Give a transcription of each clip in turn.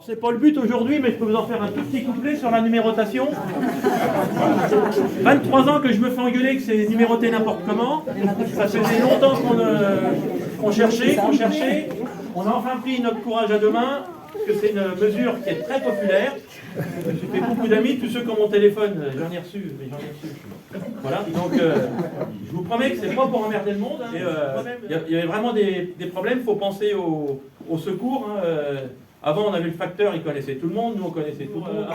Alors c'est pas le but aujourd'hui, mais je peux vous en faire un tout petit couplet sur la numérotation. 23 ans que je me fais engueuler que c'est numéroté n'importe comment. Ça faisait longtemps qu'on cherchait. On a enfin pris notre courage à deux mains, parce que c'est une mesure qui est très populaire. J'ai fait beaucoup d'amis, tous ceux qui ont mon téléphone, j'en ai reçu. Voilà, donc je vous promets que c'est pas pour emmerder le monde. Il y avait vraiment des problèmes, il faut penser au secours. Avant, on avait le facteur, il connaissait tout le monde, nous on connaissait tout le monde.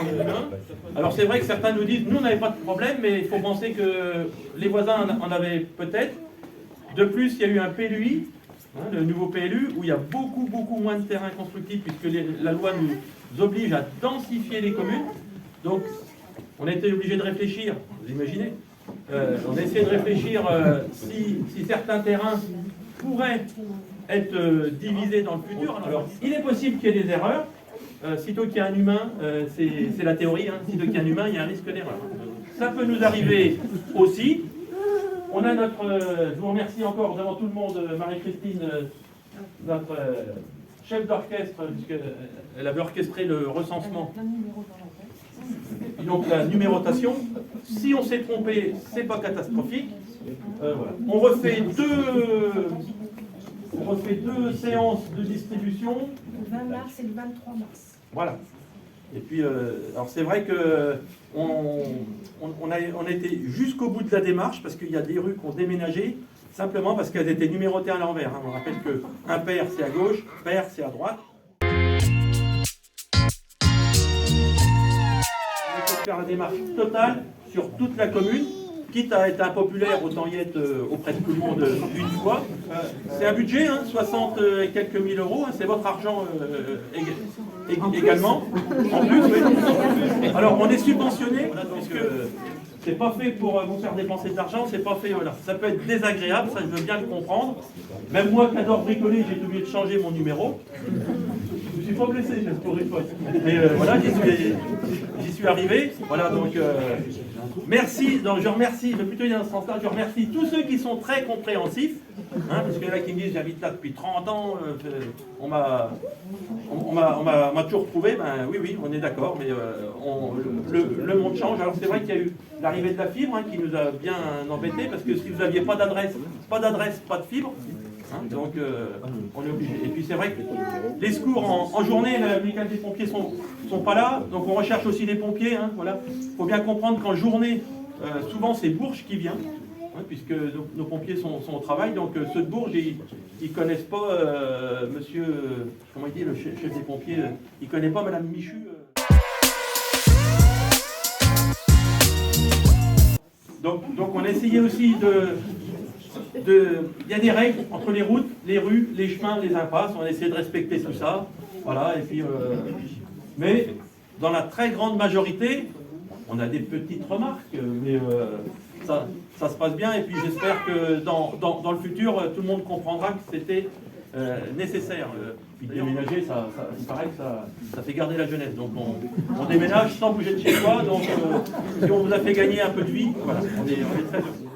Alors c'est vrai que certains nous disent, nous on n'avait pas de problème, mais il faut penser que les voisins en avaient peut-être. De plus, il y a eu un PLUI, le nouveau PLU, où il y a beaucoup moins de terrains constructibles, puisque la loi nous oblige à densifier les communes. Donc, on a été obligé de réfléchir, vous imaginez, on a essayé de réfléchir si certains terrains pourraient être divisés dans le futur. Alors, il est possible qu'il y ait des erreurs. Sitôt qu'il y a un humain, c'est la théorie, sitôt qu'il y a un humain, il y a un risque d'erreur. Ça peut nous arriver aussi. On a je vous remercie encore devant tout le monde, Marie-Christine, notre chef d'orchestre, puisqu'elle avait orchestré le recensement. Et donc la numérotation. Si on s'est trompé, c'est pas catastrophique. Voilà. On refait deux séances de distribution. Le 20 mars et le 23 mars. Voilà. Et puis, alors c'est vrai que on a été jusqu'au bout de la démarche, parce qu'il y a des rues qui ont déménagé, simplement parce qu'elles étaient numérotées à l'envers. On rappelle qu'un pair c'est à gauche, pair c'est à droite. Il faut faire la démarche totale sur toute la commune. Quitte à être impopulaire, autant y être auprès de tout le monde une fois. C'est un budget, 60 et quelques mille euros, c'est votre argent également. En plus, oui. Alors, on est subventionné, puisque c'est pas fait pour vous faire dépenser de l'argent, c'est pas fait, voilà. Ça peut être désagréable, ça je veux bien le comprendre. Même moi qui adore bricoler, j'ai oublié de changer mon numéro. Je ne suis pas blessé, juste pour une fois. Mais voilà, j'y suis arrivé. Voilà, donc merci. Donc, je remercie, je vais plutôt dire dans ce sens-là, je remercie tous ceux qui sont très compréhensifs. Parce qu'il y en a qui me disent, j'habite là depuis 30 ans, on m'a toujours retrouvé. Ben oui, on est d'accord, mais le monde change. Alors c'est vrai qu'il y a eu l'arrivée de la fibre qui nous a bien embêtés, parce que si vous n'aviez pas d'adresse, pas de fibre. Donc on est obligé. Et puis c'est vrai que les secours en journée, les mécanismes des pompiers sont pas là, donc on recherche aussi des pompiers. Voilà. Faut bien comprendre qu'en journée, souvent c'est Bourges qui vient, puisque nos pompiers sont au travail. Donc ceux de Bourges, ils connaissent pas monsieur, comment il dit, le chef des pompiers, il connaît pas madame Michu. Donc on a essayé aussi il y a des règles entre les routes, les rues, les chemins, les impasses. On a essayé de respecter tout ça. Voilà, et puis, mais dans la très grande majorité, on a des petites remarques, mais ça se passe bien. Et puis j'espère que dans le futur, tout le monde comprendra que c'était nécessaire. Puis déménager, il paraît que ça fait garder la jeunesse. Donc on déménage sans bouger de chez soi. Donc si on vous a fait gagner un peu de vie, voilà, on est très heureux.